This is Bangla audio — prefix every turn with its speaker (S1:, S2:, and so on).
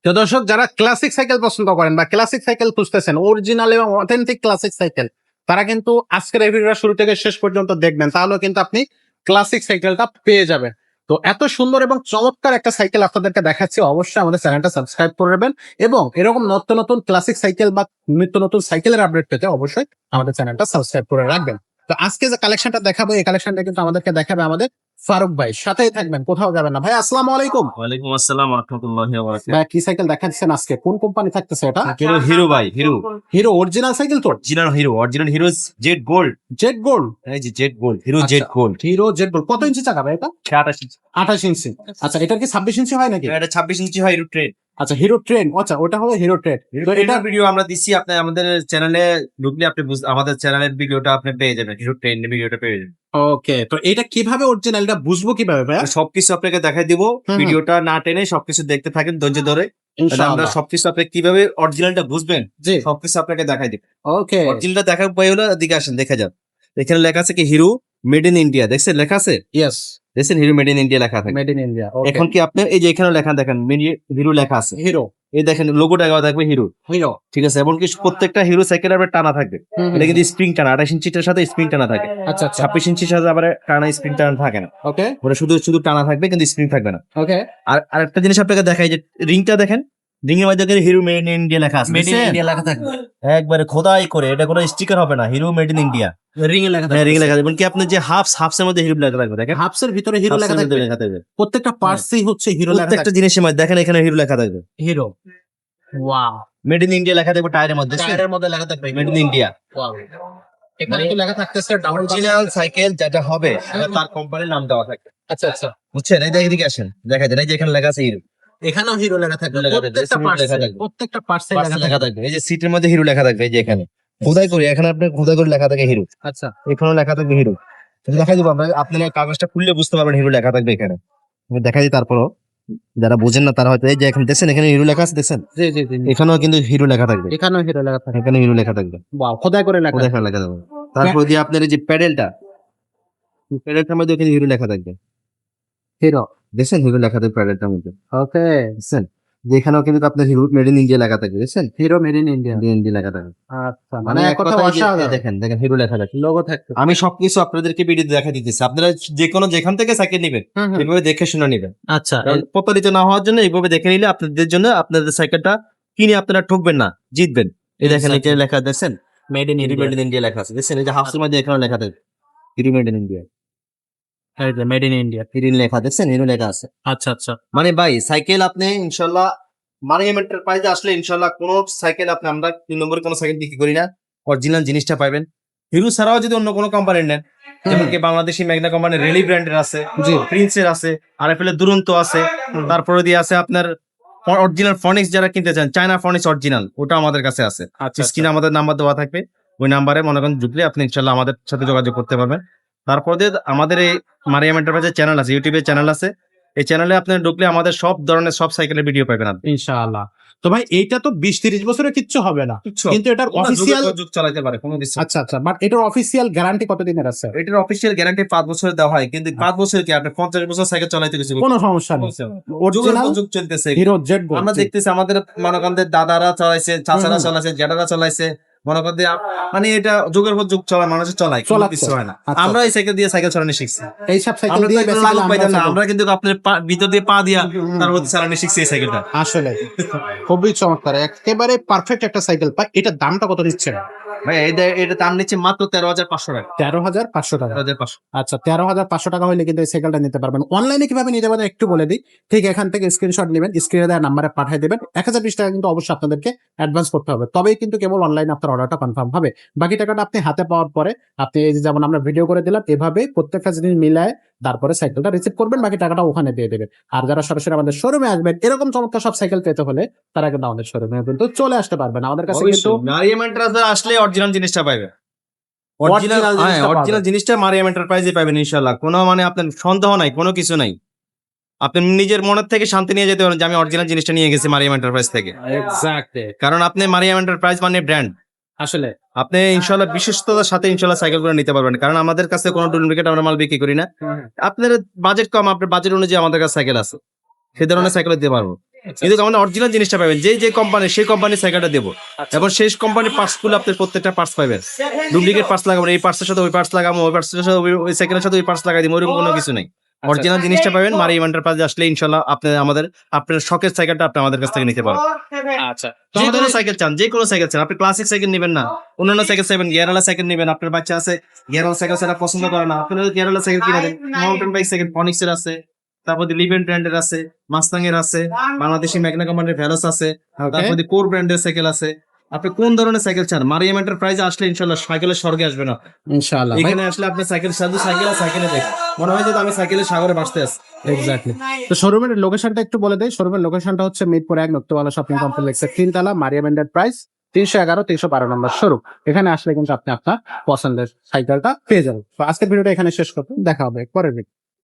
S1: তো দর্শক, যারা ক্লাসিক সাইকেল পছন্দ করেন বা ক্লাসিক সাইকেল খুঁজতেছেন, অরিজিনাল এবং অথেন্টিক ক্লাসিক সাইকেল, তারা কিন্তু আজকের এই ভিডিওটা শুরু থেকে শেষ পর্যন্ত দেখবেন, তাহলেও কিন্তু আপনি ক্লাসিক সাইকেলটা পেয়ে যাবেন। তো এত সুন্দর এবং চমৎকার একটা সাইকেল আপনাদেরকে দেখাচ্ছি, অবশ্যই আমাদের চ্যানেলটা সাবস্ক্রাইব করে নেবেন এবং এরকম নতুন নতুন ক্লাসিক সাইকেল বা নিত্য নতুন সাইকেলের আপডেট পেতে অবশ্যই আমাদের চ্যানেলটা সাবস্ক্রাইব করে রাখবেন। তো আজকে যে কালেকশনটা দেখাবো, এই কালেকশনটা কিন্তু আমাদেরকে দেখাবে আমাদের ফারুক ভাই। সাথেই থাকবেন, কোথাও যাবেন না ভাই। আসসালামু আলাইকুম।
S2: ওয়ালাইকুম আসসালাম রাহমাতুল্লাহি ওয়া বারাকাতুহু।
S1: ভাই, কি সাইকেল দেখাচ্ছেন আজকে? কোন কোম্পানি থাকতেছে এটা?
S2: হিরো ভাই, হিরো
S1: হিরো অরিজিনাল সাইকেল তো?
S2: Original hero Z gold.
S1: Z gold?
S2: এই যে Z gold, hero Z gold.
S1: Hero Z gold কত ইঞ্চি চাকা ভাই এটা?
S2: 28 ইঞ্চি।
S1: 28 ইঞ্চি। আচ্ছা, এটার কি 26 ইঞ্চি হয় নাকি?
S2: এটা 26 ইঞ্চি হয়, হিরো ট্রেন।
S1: আচ্ছা, হিরো ট্রেন। আচ্ছা, ওটা হলো হিরো ট্রেন। তো এটা
S2: এটার ভিডিও আমরা দিচ্ছি, আপনি আমাদের চ্যানেলে ঢুকলে আপনি আমাদের চ্যানেলের ভিডিওটা আপনি পেয়ে যাবেন, হিরো ট্রেন ভিডিওটা পেয়ে যাবেন।
S1: ওকে, তো এটা কিভাবে অরিজিনাল, এটা বুঝবো কিভাবে ভাই?
S2: সবকিছু আপনাকে দেখাই দিব, ভিডিওটা না টেনে সবকিছু দেখতে থাকেন ধৈর্য ধরে। আমরা
S1: ইনশাআল্লাহ।
S2: সবকিছু আপনি কিভাবে অরিজিনালটা বুঝবেন
S1: জি,
S2: সবকিছু আপনাকে দেখাই দিব।
S1: ওকে।
S2: অরিজিনালটা দেখার উপায় হলো এদিকে আসেন, দেখা যান। এখানে লেখা আছে কি হিরো মেড ইন ইন্ডিয়া, দেখছেন লেখা আছে?
S1: ইয়েস,
S2: দেখছেন হিরো মেড ইন ইন্ডিয়া লেখা থাকে।
S1: Made in India.
S2: এখন কি আপনার এই যে এখানে লেখা দেখেন হিরো লেখা আছে,
S1: হিরো,
S2: এই দেখেন লোগোটা থাকবে হিরো,
S1: হিরো।
S2: ঠিক আছে? এমনকি প্রত্যেকটা হিরো সাইকেল আবার টানা থাকবে, এটা কিন্তু স্প্রিং টানা, 28 ইঞ্চিটার সাথে স্প্রিং টানা থাকে।
S1: আচ্ছা আচ্ছা,
S2: 26 ইঞ্চির সাথে আবার টানা স্প্রিং টানা থাকে না,
S1: ওকে
S2: ওটা শুধু শুধু টানা থাকবে কিন্তু স্প্রিং থাকবে না।
S1: ওকে।
S2: আর আরেকটা জিনিস আপনাকে দেখাই, যে রিংটা দেখেন, রিং এর মধ্যে হিরো মেড ইন ইন্ডিয়া লেখা আছে,
S3: মেড ইন
S2: দেখছেন?
S3: ইন্ডিয়া লেখা থাকবে,
S2: একবারে খোদাই করে, এটা কোনো স্টিকার হবে না, hero made in India
S3: ring এ লেখা
S2: রিং
S3: থাকবে।
S2: লেখা থাকবে। এমনকি আপনি যে হাফস এর মধ্যে হিরো লেখা থাকবে, দেখেন
S1: হাফসের ভিতরে হিরো লেখা
S2: হাফসের মধ্যে
S1: থাকবে।
S2: লেখা থাকবে,
S1: প্রত্যেকটা পার্টসই হচ্ছে হিরো লেখা
S2: প্রত্যেকটা
S1: থাকবে।
S2: জিনিসের মধ্যে দেখেন এখানে হিরো লেখা থাকবে,
S1: hero, wow.
S2: Made in India লেখা থাকবে টায়ারের মধ্যে,
S1: টায়ারের মধ্যে লেখা থাকবে
S2: মেড ইন ইন্ডিয়া।
S1: ওয়াও। এখানে তো লেখা থাকতেছে ডাবল
S2: অরিজিনাল সাইকেল যেটা হবে তার কোম্পানির নাম দেওয়া থাকে,
S1: আচ্ছা আচ্ছা।
S2: বুঝছেন? এই দিকে আসেন, দেখা যায় এই যে এখানে লেখা আছে হিরো,
S1: এখানেও হিরো লেখা থাকবে,
S2: লেখা থাকবে,
S1: প্রত্যেকটা
S2: হিরো
S1: পার্টসে,
S2: লেখা থাকবে।
S1: প্রত্যেকটা পার্টসে
S2: পার্সে
S1: লেখা
S2: লেখা
S1: থাকবে।
S2: থাকবে, এই যে সিটের মধ্যে হিরো লেখা থাকবে, এই যে এখানে খোদাই করে, এখানে আপনি খোদাই করে লেখা থাকে হিরো,
S1: আচ্ছা,
S2: এখানেও লেখা থাকবে হিরো। দেখাই দিব আমরা, আপনারা কাগজটা খুললে বুঝতে পারবেন হিরো লেখা থাকবে এখানে। আমি দেখাই দিই, তারপরও যারা বোঝেন না তারা হয়তো এই যে এখানে দেখছেন, এখানে হিরো লেখা আছে, দেখছেন?
S1: জি জি জি।
S2: এখানেও কিন্তু হিরো লেখা থাকবে,
S1: এখানেও হিরো লেখা থাকবে।
S2: এখানে হিরো লেখা থাকবে,
S1: ওয়াও, খোদাই করে লেখা।
S2: খোদাই করে লেখা থাকবে। তারপর দিয়ে আপনার এই যে প্যাডেলটার মধ্যে এখানে হিরো লেখা থাকবে,
S1: হিরো,
S2: দেখছেন? হিরো লেখা থাকবে প্যাডেলটার মধ্যে,
S1: ওকে।
S2: দেখছেন? যেখানেও কিন্তু আপনার হিরো মেড ইন ইন্ডিয়া লেখা থাকবে, দেখছেন?
S1: Hero made in India.
S2: India লেখা থাকবে।
S1: আচ্ছা, মানে এক কথা
S2: কথায় যে-
S1: অসাধারণ।
S2: দেখেন দেখেন হিরো লেখা থাকবে।
S1: লোগো থাকবে।
S2: আমি সবকিছু আপনাদেরকে ভিডিও দেখা দিতেছি, আপনারা যেখান থেকে সাইকেল নেবেন এইভাবে দেখে শুনে নেবেন,
S1: আচ্ছা,
S2: কারণ প্রতারিত না হওয়ার জন্য এইভাবে দেখে নিলে আপনাদের জন্য, আপনাদের সাইকেলটা কিনে আপনারা ঠকবেন না, জিতবেন। এই দেখেন
S1: Exactly.
S2: এটা লেখা, দেখছেন?
S1: Made in
S2: hero made in India লেখা আছে, দেখছেন? এই যে হাফসের মধ্যে এখানে লেখা থাকবে hero made in India,
S1: India, made in India.
S2: Hero লেখা, দেখছেন? হিরো লেখা আছে।
S1: আচ্ছা আচ্ছা।
S2: মানে ভাই সাইকেল আপনি ইনশাল্লাহ মারিয়াম এন্টারপ্রাইজে আসলে ইনশাল্লাহ কোন সাইকেল আপনি, আমরা 3 নম্বরে কোনো সাইকেল বিক্রি করি না, অরিজিনাল জিনিসটা পাবেন। হিরো ছাড়াও যদি অন্য কোনো কোম্পানির নেন, যেমন কি বাংলাদেশি ম্যাগনা কোম্পানির রেলি ব্র্যান্ডের আছে,
S1: জি।
S2: প্রিন্সের আছে, আরএফএল এর দুরন্ত আছে, তারপরে দিয়ে আছে আপনার অরিজিনাল ফনিক্স, যারা কিনতে চান চায়না ফনিক্স অরিজিনাল, ওটা আমাদের কাছে আছে।
S1: আচ্ছা,
S2: স্ক্রিনে আমাদের নাম্বার দেওয়া থাকবে, ওই নাম্বারে মনে করেন ঢুকলে আপনি ইনশাল্লাহ আমাদের সাথে যোগাযোগ করতে পারবেন। তারপর দিয়ে আমাদের এই মারিয়াম এন্টারপ্রাইজের চ্যানেল আছে, ইউটিউবে চ্যানেল আছে, এই চ্যানেলে আপনি ঢুকলে আমাদের সব ধরনের সব সাইকেলের ভিডিও পাবেন আপনি।
S1: ইনশাআল্লাহ। তো ভাই, এইটা তো 20-30 বছরের কিচ্ছু হবে না, কিন্তু এটার অফিসিয়াল।
S2: যুগ চালাতে পারে কোনো কিছু।
S1: আচ্ছা আচ্ছা, বাট এটার অফিসিয়াল গ্যারান্টি কতদিনের আছে?
S2: এটার অফিসিয়াল গ্যারান্টি 5 বছরের দেওয়া হয়, কিন্তু 5 বছর কি আপনি 50 বছর সাইকেল চালাইতে কিছু
S1: কোনো সমস্যা নেই। অরিজিনাল
S2: যুগ চলতেছে।
S1: Hero Z gold.
S2: আমরা দেখতেছি আমাদের মনে দাদারা চালাইছে, চাচারা চালাইছে, জ্যাঠারা চালাইছে, মনে করেন মানে এটা যুগের পর যুগ চলা, মানুষের চলাই, কোনো
S1: চলাচ্ছে।
S2: কিছু হয় না।
S1: আচ্ছা।
S2: আমরা এই সাইকেল দিয়ে সাইকেল চালানো শিখছি,
S1: এই সব সাইকেল
S2: আমরা তো
S1: দিয়ে
S2: একটু
S1: basically
S2: লাভ পাইতাম না,
S1: আমরা
S2: আমরা কিন্তু আপনার ভিতর দিয়ে পা দিয়া তার মধ্যে চালানো শিখছি এই সাইকেলটা।
S1: আসলে খুবই চমৎকার, একেবারে পারফেক্ট একটা সাইকেল। ভাই, এটার দামটা কত দিচ্ছেন?
S2: ভাই এটা দাম নিচ্ছে মাত্র 13,500 টাকা।
S1: 13,500 টাকা।
S2: 13,500।
S1: আচ্ছা, 13,500 টাকা হলে কিন্তু এই সাইকেলটা নিতে পারবেন। অনলাইনে কিভাবে নিতে পারবেন একটু বলে দিই। ঠিক এখান থেকে স্ক্রিনশট নেবেন, স্ক্রিনে দেওয়া নাম্বারে পাঠিয়ে দেবেন। 1020 টাকা কিন্তু অবশ্যই আপনাদেরকে অ্যাডভান্স করতে হবে, তবেই কিন্তু কেবল অনলাইনে আপনার অর্ডারটা কনফার্ম হবে। বাকি টাকাটা আপনি হাতে পাওয়ার পরে আপনি এই যে যেমন আমরা ভিডিও করে দিলাম, এভাবে প্রত্যেকটা জিনিস মিলায় তারপরে সাইকেলটা রিসিভ করবেন, বাকি টাকাটা ওখানে দিয়ে দেবেন। আর যারা সরাসরি আমাদের শোরুমে আসবেন, এরকম চমৎকার সব সাইকেল পেতে হলে তারা কিন্তু আমাদের শোরুমে কিন্তু চলে আসতে পারবেন। আমাদের কাছে কিন্তু
S2: মারিয়াম এন্টারপ্রাইজে আসলে অরিজিনাল জিনিসটা পাবে,
S1: Original জিনিসটা
S2: অরিজিনাল
S1: পাবেন।
S2: জিনিসটা মারিয়াম এন্টারপ্রাইজে পাবেন ইনশাআল্লাহ। কোনো মানে আপনার সন্দেহ নাই, কোনো কিছু নাই, আপনি নিজের মনের থেকে শান্তি নিয়ে যেতে পারেন যে আমি অরিজিনাল জিনিসটা নিয়ে গেছি মারিয়াম এন্টারপ্রাইজ থেকে।
S1: এক্স্যাক্টলি,
S2: কারণ আপনি মারিয়াম এন্টারপ্রাইজ মানে ব্র্যান্ড,
S1: আসলে
S2: আপনি ইনশাআল্লাহ বিশ্বস্ততার সাথে ইনশাআল্লাহ সাইকেল করে নিতে পারবেন, কারণ আমাদের কাছে কোনো ডুপ্লিকেট আমরা মাল বিক্রি করি না। আপনার বাজেট কম, আপনার বাজেট অনুযায়ী আমাদের কাছে সাইকেল আছে, সেই ধরনের সাইকেল দিতে পারবো। কিন্তু আমাদের অরিজিনাল জিনিসটা পাবেন, যে কোম্পানি সেই কোম্পানির সাইকেলটা দেবো, এবং সেই কোম্পানির পার্টস গুলো আপনি প্রত্যেকটা পার্টস পাবেন। ডুপ্লিকেট পার্টস লাগাবো না, এই পার্টসের সাথে ওই পার্টস লাগাবো, ওই পার্টসের সাথে ওই সাইকেলের সাথে ওই পার্টস লাগাই দিব, ওইরকম কোনো কিছু নেই। অরিজিনাল জিনিসটা পাবেন। মারিয়াম এন্টারপ্রাইজে আসলে ইনশাল্লাহ আপনি আপনার শখের সাইকেলটা আপনি আমাদের কাছ থেকে নিতে পারবেন।
S1: আচ্ছা,
S2: যে কোনো সাইকেল চান, যে কোনো সাইকেল চান, আপনি ক্লাসিক সাইকেল নেবেন না, অন্যান্য সাইকেল চাইবেন, গিয়ারওয়ালা সাইকেল নেবেন, আপনার বাচ্চা আছে গিয়ারওয়ালা সাইকেল সেটা পছন্দ করে না, আপনি গিয়ারওয়ালা সাইকেল কিনে দেন। মাউন্টেন বাইক সাইকেল ফনিক্স এর আছে, তারপর লিভেন ব্র্যান্ডের আছে, মাস্তাং এর আছে, বাংলাদেশি ম্যাগনা কোম্পানির ভ্যালোস আছে, তারপর কোর ব্র্যান্ডের সাইকেল আছে। আপনি কোন ধরনের সাইকেল চান, মারিয়াম এন্টারপ্রাইজে আসলে ইনশাল্লাহ সাইকেলের স্বর্গে আসবে না।
S1: ইনশাআল্লাহ
S2: এখানে আসলে আপনি সাইকেল সাইকেলে দেখেন, মনে হয় যে আমি সাইকেলের সাগরে ভাসতে আছি।
S1: এক্স্যাক্টলি। তো শোরুমের লোকেশনটা একটু বলে দেই। শোরুমের লোকেশনটা হচ্ছে মিরপুর 1 নক্তওয়ালা শপিং কমপ্লেক্সের 3 তলা, মারিয়াম এন্টারপ্রাইজ, 311-312 নম্বর শোরুম। এখানে আসলে কিন্তু আপনি আপনার পছন্দের সাইকেলটা পেয়ে যাবেন। তো আজকের ভিডিওটা এখানে শেষ করতে, দেখা হবে পরের ভিডিও।